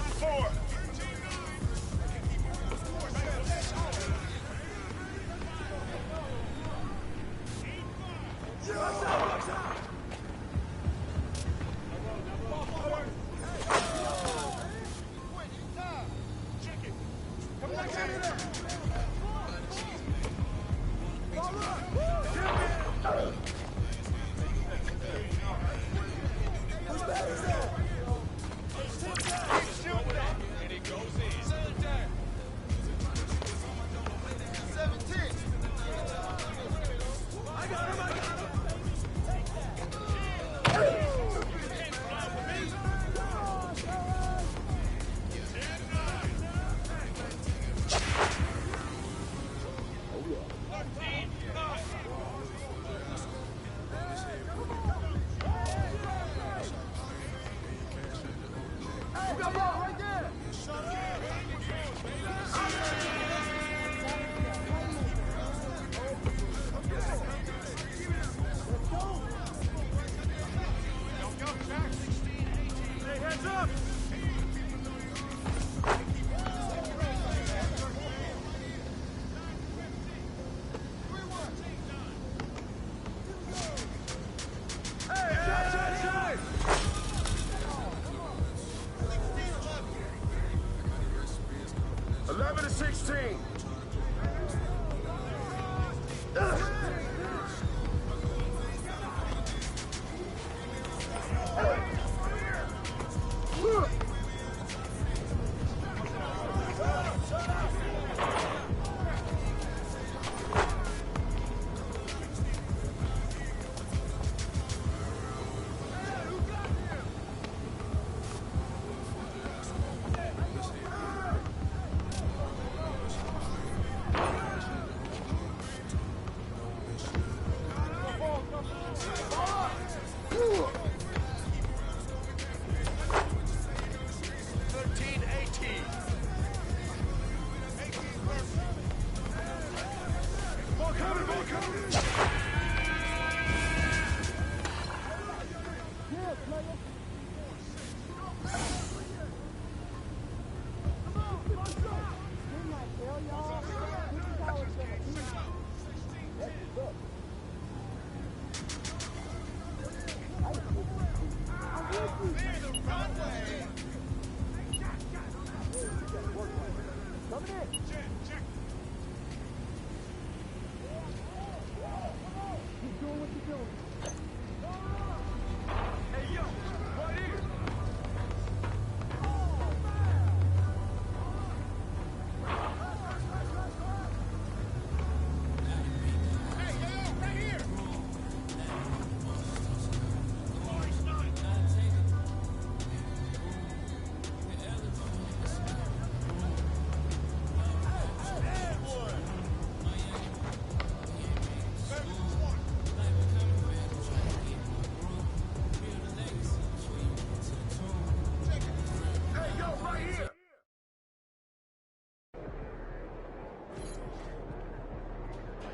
7-4.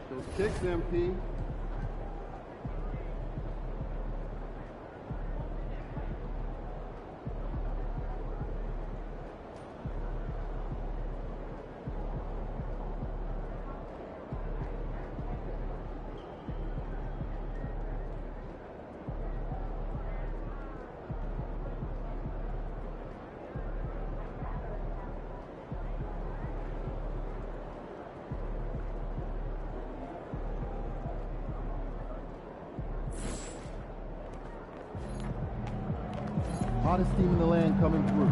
Those kicks, MP. Hottest team in the land coming through.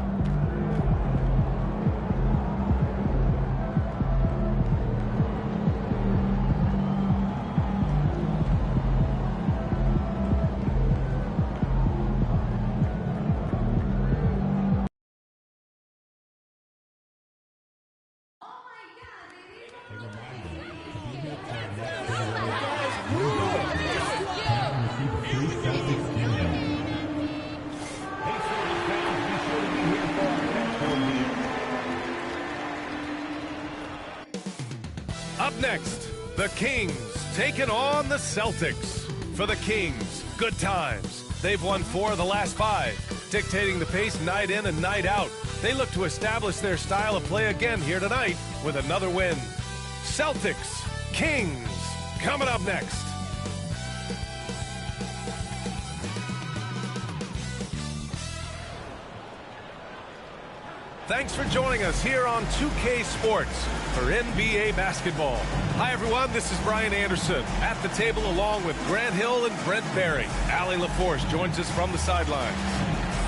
Up next, the Kings taking on the Celtics. For the Kings, good times. They've won 4 of the last 5, dictating the pace night in and night out. They look to establish their style of play again here tonight with another win. Celtics, Kings, coming up next. Thanks for joining us here on 2K Sports for NBA basketball. Hi, everyone. This is Brian Anderson at the table along with Grant Hill and Brent Barry. Allie LaForce joins us from the sidelines.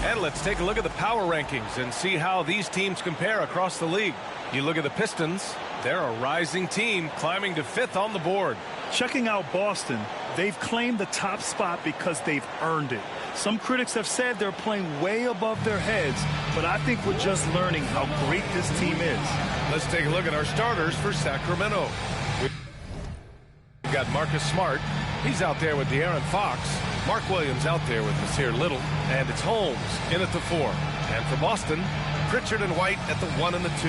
And let's take a look at the power rankings and see how these teams compare across the league. You look at the Pistons. They're a rising team climbing to 5th on the board. Checking out Boston, they've claimed the top spot because they've earned it. Some critics have said they're playing way above their heads, but I think we're just learning how great this team is. Let's take a look at our starters for Sacramento. We've got Marcus Smart. He's out there with De'Aaron Fox. Mark Williams out there with Nasir Little. And it's Holmes in at the 4. And for Boston, Pritchard and White at the 1 and the 2.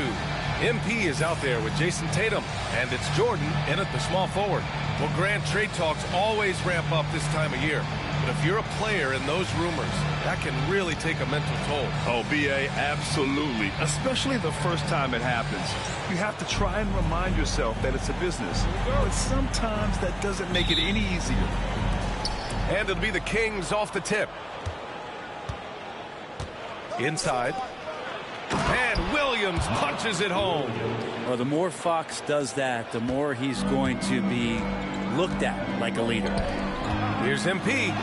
MP is out there with Jason Tatum. And it's Jordan in at the small forward. Well, Grant, trade talks always ramp up this time of year. But if you're a player in those rumors, that can really take a mental toll. Oh, B.A., absolutely. Especially the first time it happens. You have to try and remind yourself that it's a business. But sometimes that doesn't make it any easier. And it'll be the Kings off the tip. Inside. And Williams punches it home. Well, the more Fox does that, the more he's going to be looked at like a leader. Here's MP.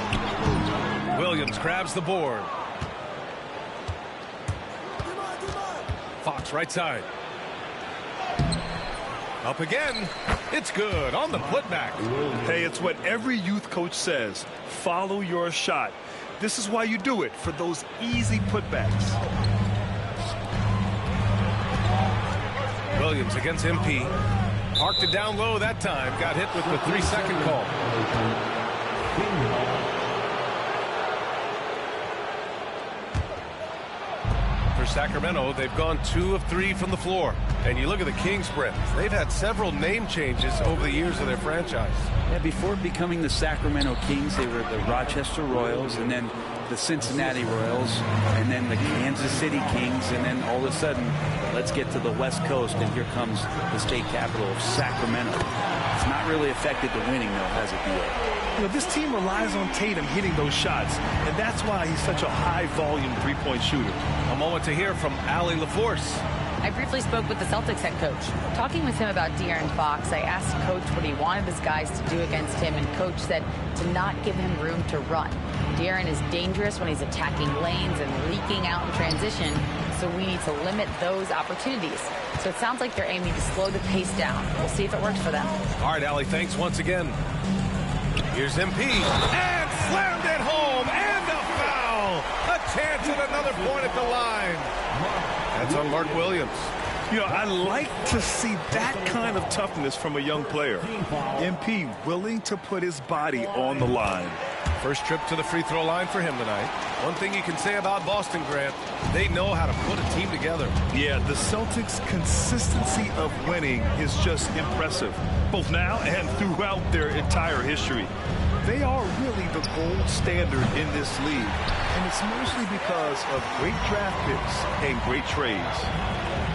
Williams grabs the board. Fox right side. Up again. It's good on the putback. Hey, it's what every youth coach says. Follow your shot. This is why you do it, for those easy putbacks. Williams against MP. Parked it down low that time. Got hit with the 3-second call. For Sacramento, they've gone 2 of 3 from the floor. And you look at the Kings spread. They've had several name changes over the years of their franchise. Yeah, before becoming the Sacramento Kings, they were the Rochester Royals, and then the Cincinnati Royals, and then the Kansas City Kings, and then all of a sudden, let's get to the West Coast, and here comes the state capital of Sacramento. It's not really affected the winning, though, has it, B.A.? You know, this team relies on Tatum hitting those shots, and that's why he's such a high-volume three-point shooter. A moment to hear from Allie LaForce. I briefly spoke with the Celtics head coach. Talking with him about De'Aaron Fox, I asked Coach what he wanted his guys to do against him, and Coach said to not give him room to run. De'Aaron is dangerous when he's attacking lanes and leaking out in transition, so we need to limit those opportunities. So it sounds like they're aiming to slow the pace down. We'll see if it works for them. All right, Allie, thanks once again. Here's MP, and slammed it home, and a foul. A chance at another point at the line. That's on Mark Williams. You know, I like to see that kind of toughness from a young player. MP willing to put his body on the line. First trip to the free throw line for him tonight. One thing you can say about Boston, Grant, they know how to put a team together. Yeah, the Celtics' consistency of winning is just impressive, both now and throughout their entire history. They are really the gold standard in this league, and it's mostly because of great draft picks and great trades.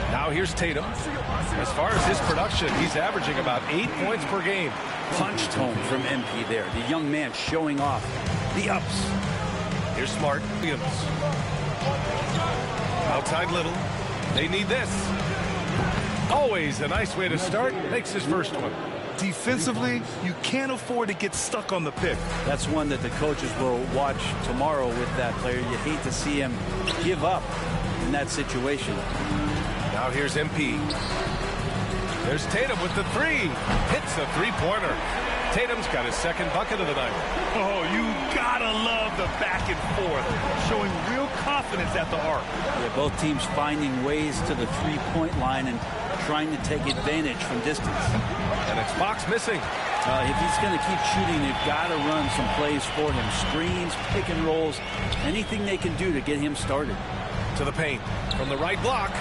Now here's Tatum. As far as his production, he's averaging about 8 points per game. Punched home from MP there. The young man showing off the ups. Here's Smart. Williams. Outside Little. They need this. Always a nice way to start. Makes his first one. Defensively, you can't afford to get stuck on the pick. That's one that the coaches will watch tomorrow with that player. You hate to see him give up in that situation. Now here's MP. There's Tatum with the 3. Hits a 3-pointer. Tatum's got his second bucket of the night. Oh, you gotta love the back and forth, showing real confidence at the arc. Yeah, both teams finding ways to the three-point line and trying to take advantage from distance. And it's Fox missing. If he's going to keep shooting, they've got to run some plays for him. Screens, pick and rolls, anything they can do to get him started. To the paint from the right block.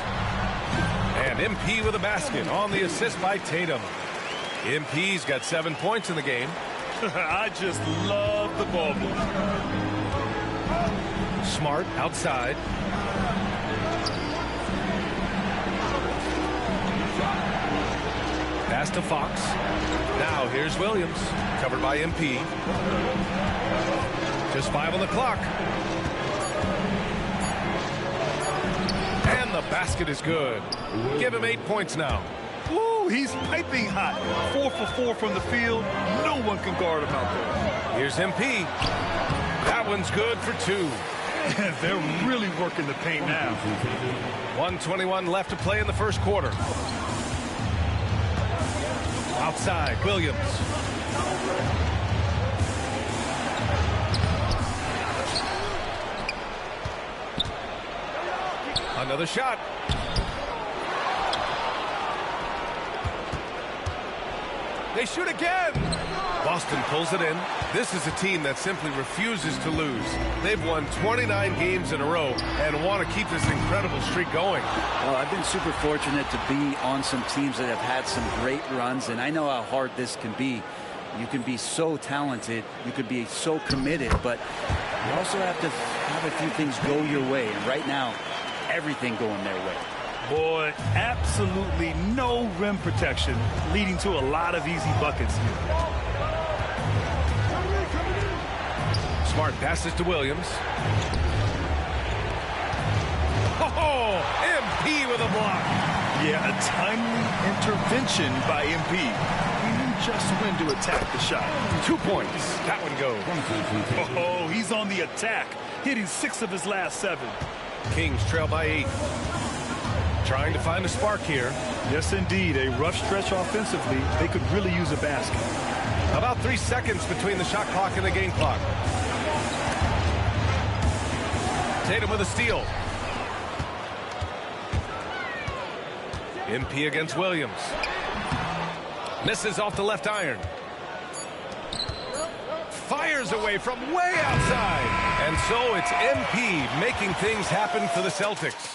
And MP with a basket on the assist by Tatum. MP's got 7 points in the game. I just love the ball move. Smart outside. Pass to Fox. Now here's Williams, covered by MP. Just 5 on the clock. And the basket is good. Give him 8 points now. Ooh, he's piping hot. 4 for 4 from the field. No one can guard him out there. Here's MP. That one's good for 2. They're really working the paint now. 1:21 left to play in the first quarter. Outside, Williams. Another shot. They shoot again. Boston pulls it in. This is a team that simply refuses to lose. They've won 29 games in a row and want to keep this incredible streak going. Well, I've been super fortunate to be on some teams that have had some great runs, and I know how hard this can be. You can be so talented, you could be so committed, but you also have to have a few things go your way. And right now, everything going their way. Boy, absolutely no rim protection, leading to a lot of easy buckets here. Smart passes to Williams. Oh, MP with a block. Yeah, a timely intervention by MP. He knew just when to attack the shot. 2 points. That one goes. Oh, he's on the attack, hitting 6 of his last 7. Kings trail by 8. Trying to find a spark here. Yes, indeed. A rough stretch offensively. They could really use a basket. About 3 seconds between the shot clock and the game clock. Tatum with a steal. MP against Williams. Misses off the left iron. Fires away from way outside. And so it's MP making things happen for the Celtics.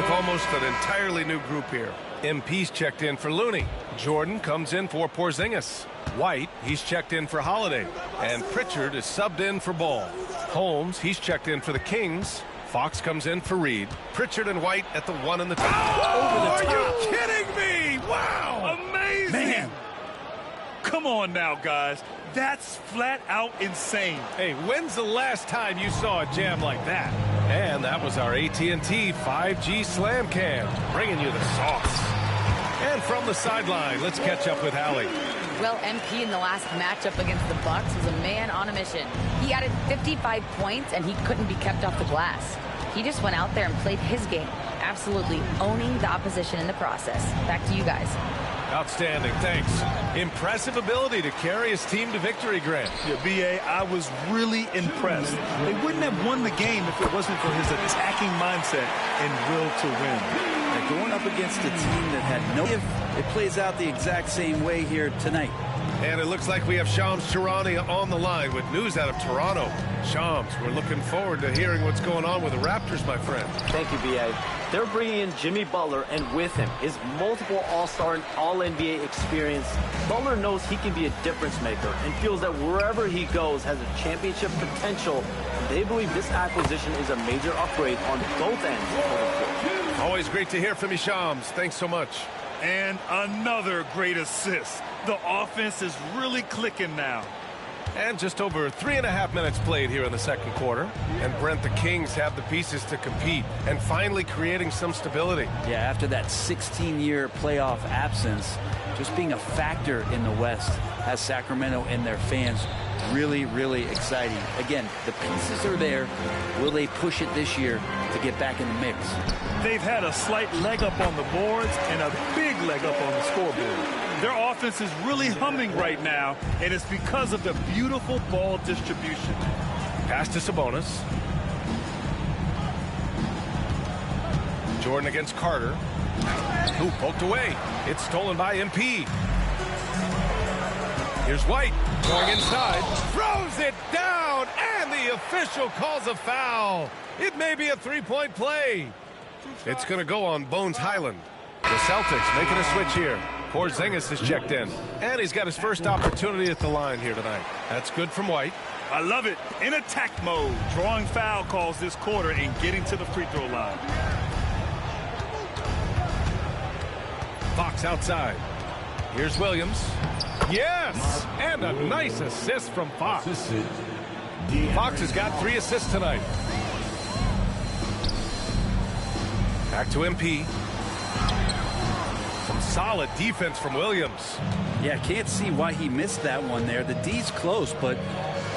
Almost an entirely new group here. MP's checked in for Looney. Jordan comes in for Porzingis. White, he's checked in for Holiday. And Pritchard is subbed in for Ball. Holmes, he's checked in for the Kings. Fox comes in for Reed. Pritchard and White at the 1 and the 2. Oh, are you kidding me? Wow! Amazing! Man. Come on now, guys. That's flat out insane. Hey, when's the last time you saw a jam like that? And that was our AT&T 5G Slam Cam, bringing you the sauce. And from the sideline, let's catch up with Allie. Well, MP in the last matchup against the Bucks was a man on a mission. He added 55 points, and he couldn't be kept off the glass. He just went out there and played his game, absolutely owning the opposition in the process. Back to you guys. Outstanding, thanks. Impressive ability to carry his team to victory, Grant. Yeah, B.A., I was really impressed. They wouldn't have won the game if it wasn't for his attacking mindset and will to win. They're going up against a team that had no... It plays out the exact same way here tonight. And it looks like we have Shams Charania on the line with news out of Toronto. Shams, we're looking forward to hearing what's going on with the Raptors, my friend. Thank you, B.A. They're bringing in Jimmy Butler, and with him is multiple All-Star and All-NBA experience. Butler knows he can be a difference maker and feels that wherever he goes has a championship potential. They believe this acquisition is a major upgrade on both ends of the floor. Always great to hear from you, Shams. Thanks so much. And another great assist. The offense is really clicking now. And just over 3.5 minutes played here in the second quarter. And Brent, the Kings have the pieces to compete and finally creating some stability. Yeah, after that 16-year playoff absence, just being a factor in the West has Sacramento and their fans really, really exciting. Again, the pieces are there. Will they push it this year to get back in the mix? They've had a slight leg up on the boards and a big leg up on the scoreboard. Their offense is really humming right now, and it's because of the beautiful ball distribution. Pass to Sabonis. Jordan against Carter. Who poked away. It's stolen by MP. Here's White going inside. Throws it down, and the official calls a foul. It may be a three-point play. It's going to go on Bones Hyland. The Celtics making a switch here. Porzingis is checked in, and he's got his first opportunity at the line here tonight. That's good from White. I love it. In attack mode, drawing foul calls this quarter and getting to the free throw line. Fox outside. Here's Williams. Yes! And a nice assist from Fox. Fox has got 3 assists tonight. Back to MP. Some solid defense from Williams. Yeah, can't see why he missed that one there. The D's close, but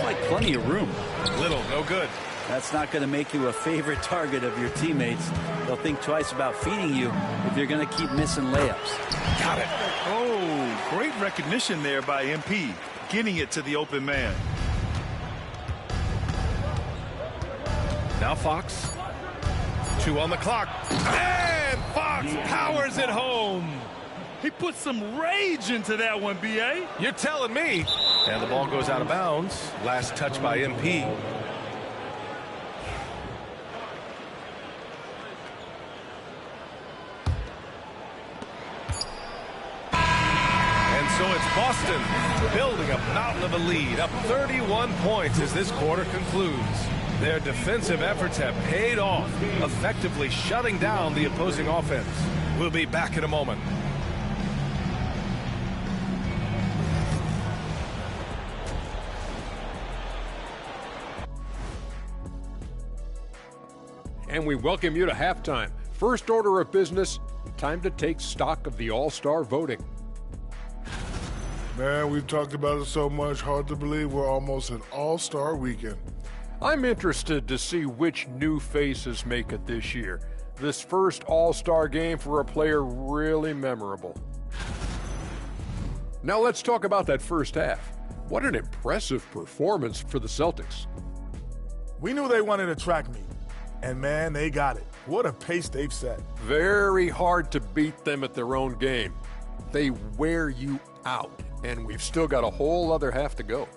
like plenty of room. Little, no good. That's not going to make you a favorite target of your teammates. They'll think twice about feeding you if you're going to keep missing layups. Got it. Oh, great recognition there by MP, getting it to the open man. Now Fox. 2 on the clock. And Fox powers it home. He put some rage into that one, B.A. You're telling me. And the ball goes out of bounds. Last touch by MP. And so it's Boston building a mountain of a lead, up 31 points as this quarter concludes. Their defensive efforts have paid off, effectively shutting down the opposing offense. We'll be back in a moment. And we welcome you to halftime. First order of business, time to take stock of the All-Star voting. Man, we've talked about it so much, hard to believe we're almost an All-Star weekend. I'm interested to see which new faces make it this year. This first All-Star game for a player really memorable. Now let's talk about that first half. What an impressive performance for the Celtics. We knew they wanted a track meet, and man, they got it. What a pace they've set. Very hard to beat them at their own game. They wear you out, and we've still got a whole other half to go.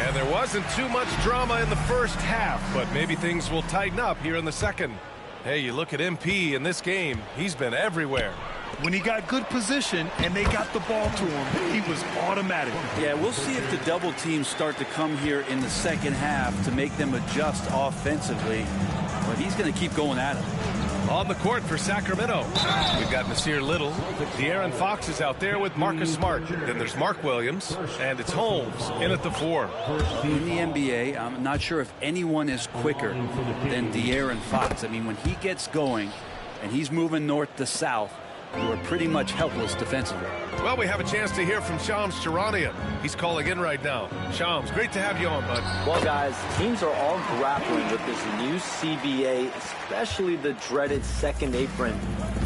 And there wasn't too much drama in the first half, but maybe things will tighten up here in the second. Hey, you look at MP in this game, he's been everywhere. When he got good position and they got the ball to him, he was automatic. Yeah, we'll see if the double teams start to come here in the second half to make them adjust offensively. But he's going to keep going at it. On the court for Sacramento, we've got Nasir Little. De'Aaron Fox is out there with Marcus Smart. Then there's Mark Williams, and it's Holmes in at the 4. In the NBA, I'm not sure if anyone is quicker than De'Aaron Fox. I mean, when he gets going and he's moving north to south, you are pretty much helpless defensively. Well, we have a chance to hear from Shams Charania. He's calling in right now. Shams, great to have you on, bud. Well, guys, teams are all grappling with this new CBA, especially the dreaded second apron.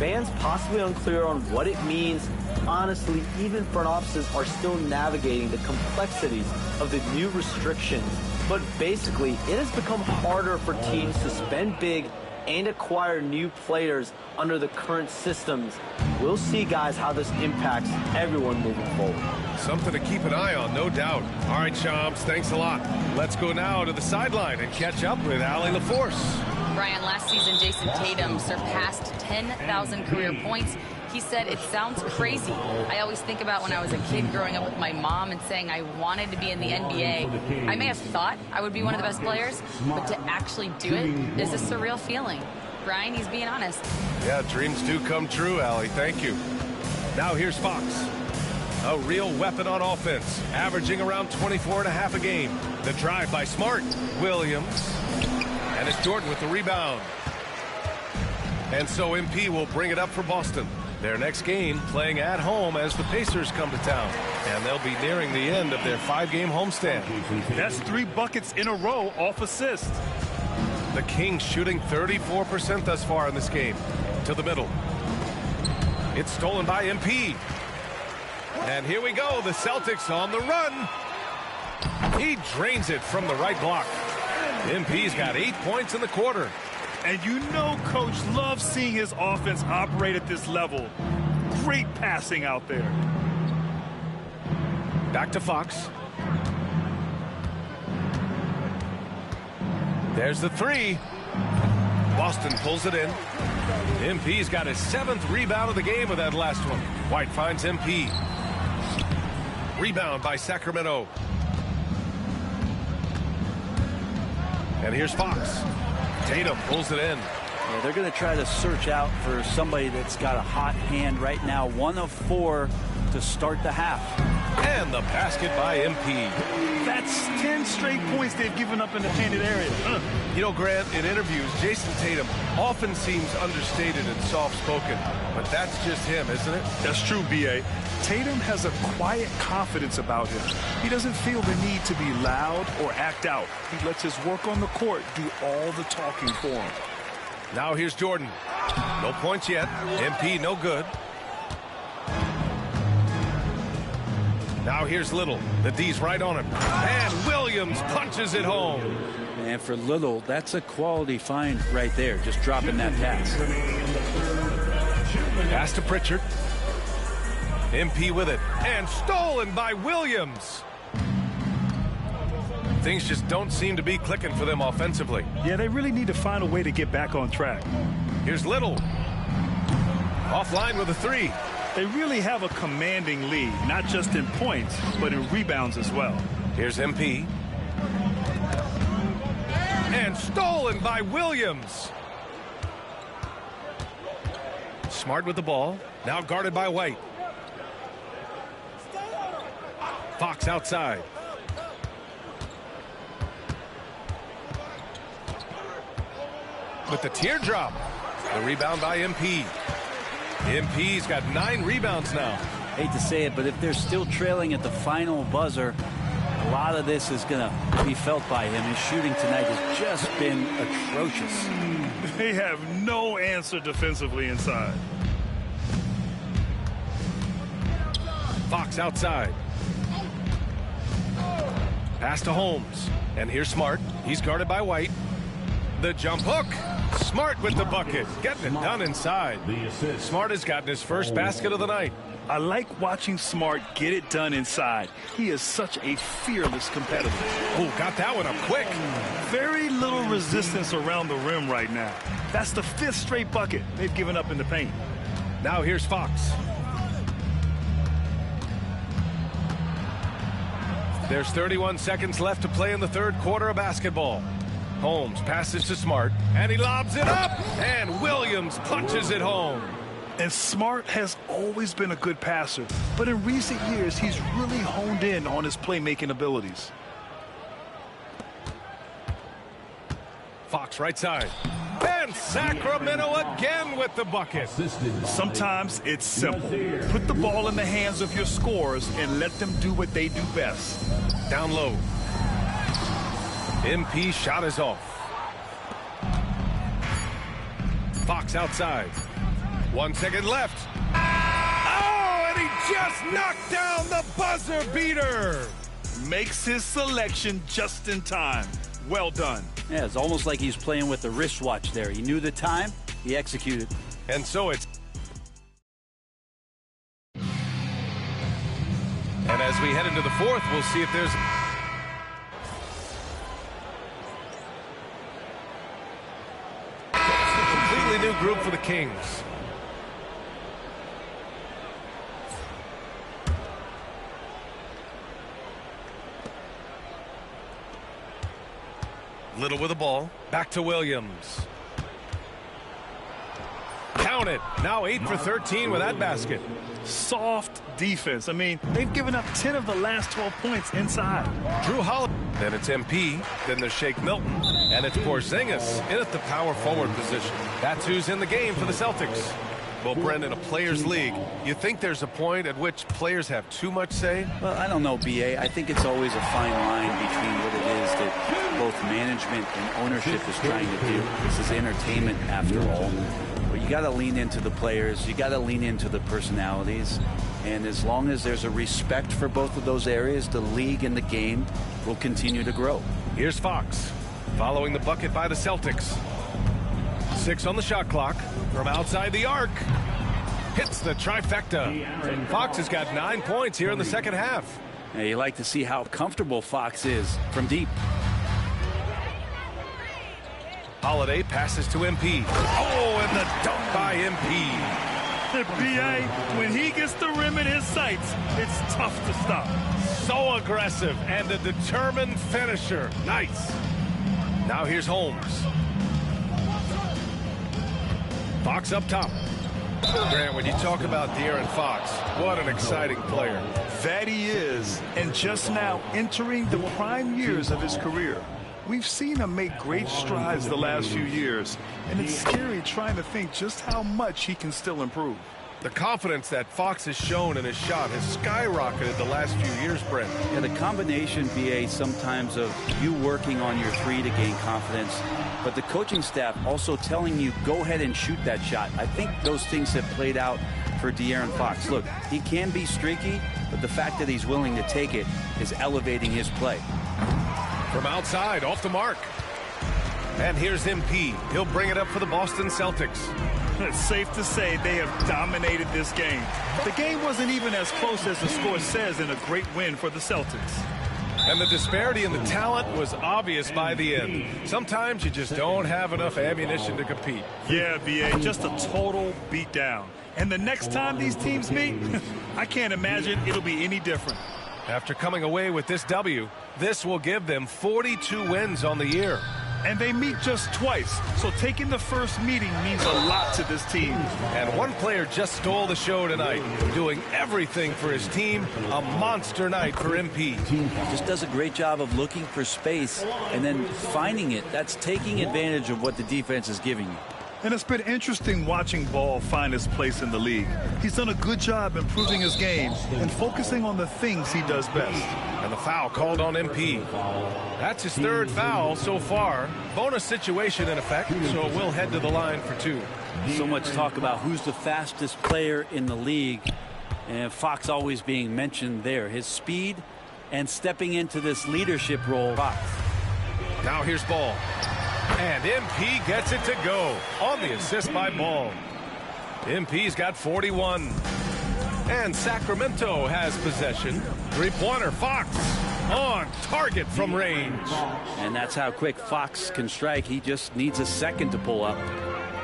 Fans possibly unclear on what it means. Honestly, even front offices are still navigating the complexities of the new restrictions. But basically, it has become harder for teams to spend big and acquire new players under the current systems. We'll see, guys, how this impacts everyone moving forward. Something to keep an eye on, no doubt. All right, Shams, thanks a lot. Let's go now to the sideline and catch up with Allie LaForce. Brian, last season, Jason Tatum surpassed 10,000 career points. He said, it sounds crazy. I always think about when I was a kid growing up with my mom and saying I wanted to be in the NBA. I may have thought I would be one of the best players, but to actually do it is a surreal feeling. Brian, he's being honest. Yeah, dreams do come true, Allie. Thank you. Now here's Fox. A real weapon on offense, averaging around 24.5 a game. The drive by Smart. Williams. And it's Jordan with the rebound. And so MP will bring it up for Boston. Their next game playing at home as the Pacers come to town. And they'll be nearing the end of their 5-game homestand. That's 3 buckets in a row off assist. The Kings shooting 34% thus far in this game. To the middle. It's stolen by MP. And here we go, the Celtics on the run. He drains it from the right block. MP's got 8 points in the quarter. And you know Coach loves seeing his offense operate at this level. Great passing out there. Back to Fox. There's the three. Boston pulls it in. MP's got his 7th rebound of the game with that last one. White finds MP. Rebound by Sacramento. And here's Fox. Tatum pulls it in. Yeah, they're going to try to search out for somebody that's got a hot hand right now. 1 of 4 to start the half. And the basket by MP. That's 10 straight points they've given up in the painted area. You know, Grant, in interviews, Jason Tatum often seems understated and soft-spoken. But that's just him, isn't it? That's true, B.A. Tatum has a quiet confidence about him. He doesn't feel the need to be loud or act out. He lets his work on the court do all the talking for him. Now here's Jordan. No points yet. MP no good. Now here's Little. The D's right on him. And Williams punches it home. And for Little, that's a quality find right there, just dropping that pass. Pass to Pritchard. MP with it. And stolen by Williams. Things just don't seem to be clicking for them offensively. Yeah, they really need to find a way to get back on track. Here's Little. Offline with a three. They really have a commanding lead, not just in points, but in rebounds as well. Here's MP. And stolen by Williams. Smart with the ball. Now guarded by White. Fox outside. With the teardrop. The rebound by MP. MP's got 9 rebounds now. Hate to say it, but if they're still trailing at the final buzzer, a lot of this is going to be felt by him. His shooting tonight has just been atrocious. They have no answer defensively inside. Fox outside. Pass to Holmes. And here's Smart. He's guarded by White. The jump hook. Smart with the bucket. Getting it done inside. Smart has gotten his first basket of the night. I like watching Smart get it done inside. He is such a fearless competitor. Oh, got that one up quick. Very little resistance around the rim right now. That's the 5th straight bucket they've given up in the paint. Now here's Fox. There's 31 seconds left to play in the 3rd quarter of basketball. Holmes passes to Smart, and he lobs it up, and Williams punches it home. And Smart has always been a good passer, but in recent years, he's really honed in on his playmaking abilities. Fox right side. And Sacramento again with the bucket. Sometimes it's simple. Put the ball in the hands of your scorers and let them do what they do best. Down low. MP shot is off. Fox outside. 1 second left. Oh, and he just knocked down the buzzer beater. Makes his selection just in time. Well done. Yeah, it's almost like he's playing with the wristwatch there. He knew the time, he executed. And so it's... And as we head into the 4th, we'll see if there's... Completely new group for the Kings. Little with the ball. Back to Williams. Count it. Now 8 for 13 with that basket. Soft defense. I mean, they've given up 10 of the last 12 points inside. Drew Holiday. Then it's MP. Then there's Shake Milton. And it's Porzingis in at the power forward position. That's who's in the game for the Celtics. Well, Brent, in a players' league, you think there's a point at which players have too much say? Well, I don't know, B.A. I think it's always a fine line between what it is that both management and ownership is trying to do. This is entertainment, after all. But you got to lean into the players. You got to lean into the personalities. And as long as there's a respect for both of those areas, the league and the game will continue to grow. Here's Fox, following the bucket by the Celtics. 6 on the shot clock from outside the arc. Hits the trifecta. Fox has got 9 points here in the second half. Now, you like to see how comfortable Fox is from deep. Holiday passes to MP. Oh, and the dunk by MP. B.A., when he gets the rim in his sights, it's tough to stop. So aggressive and a determined finisher. Nice. Now here's Holmes. Fox up top. Grant, when you talk about De'Aaron Fox, what an exciting player. That he is, and just now entering the prime years of his career. We've seen him make great strides the last few years, and it's scary trying to think just how much he can still improve. The confidence that Fox has shown in his shot has skyrocketed the last few years, Brent. And the combination, B.A., sometimes of you working on your three to gain confidence, but the coaching staff also telling you, go ahead and shoot that shot. I think those things have played out for De'Aaron Fox. Look, he can be streaky, but the fact that he's willing to take it is elevating his play. From outside, off the mark. And here's MP. He'll bring it up for the Boston Celtics. It's safe to say they have dominated this game. The game wasn't even as close as the score says in a great win for the Celtics. And the disparity in the talent was obvious by the end. Sometimes you just don't have enough ammunition to compete. Yeah, B.A., just a total beatdown. And the next time these teams meet, I can't imagine it'll be any different. After coming away with this W, this will give them 42 wins on the year. And they meet just twice, so taking the first meeting means a lot to this team. And one player just stole the show tonight, doing everything for his team. A monster night for MP. Just does a great job of looking for space and then finding it. That's taking advantage of what the defense is giving you. And it's been interesting watching Ball find his place in the league. He's done a good job improving his game and focusing on the things he does best. And the foul called on MP. That's his third foul so far. Bonus situation in effect, so we'll head to the line for 2. So much talk about who's the fastest player in the league, and Fox always being mentioned there. His speed and stepping into this leadership role. Fox. Now here's Ball. And MP gets it to go on the assist by Ball. MP's got 41. And Sacramento has possession. Three-pointer, Fox on target from range. And that's how quick Fox can strike. He just needs a second to pull up.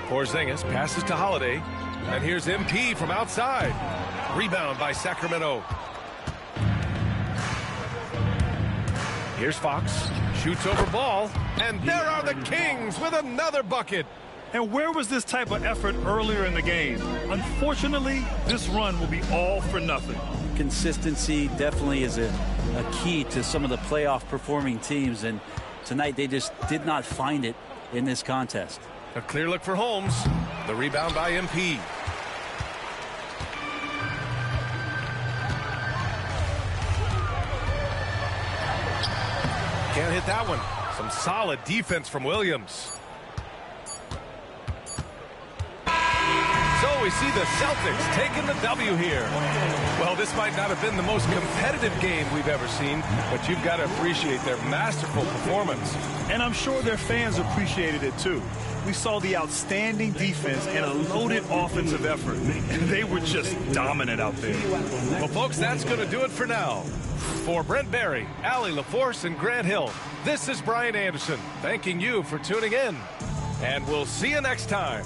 Porzingis passes to Holiday. And here's MP from outside. Rebound by Sacramento. Here's Fox. Shoots over Ball. And there are the Kings with another bucket. And where was this type of effort earlier in the game? Unfortunately, this run will be all for nothing. Consistency definitely is a key to some of the playoff performing teams, and tonight they just did not find it in this contest. A clear look for Holmes. The rebound by MP. Can't hit that one. Some solid defense from Williams. So we see the Celtics taking the W here. Well, this might not have been the most competitive game we've ever seen, but you've got to appreciate their masterful performance. And I'm sure their fans appreciated it too. We saw the outstanding defense and a loaded offensive effort. And they were just dominant out there. Well, folks, that's going to do it for now. For Brent Barry, Allie LaForce, and Grant Hill, this is Brian Anderson thanking you for tuning in. And we'll see you next time.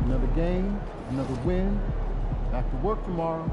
Another game, another win. Back to work tomorrow.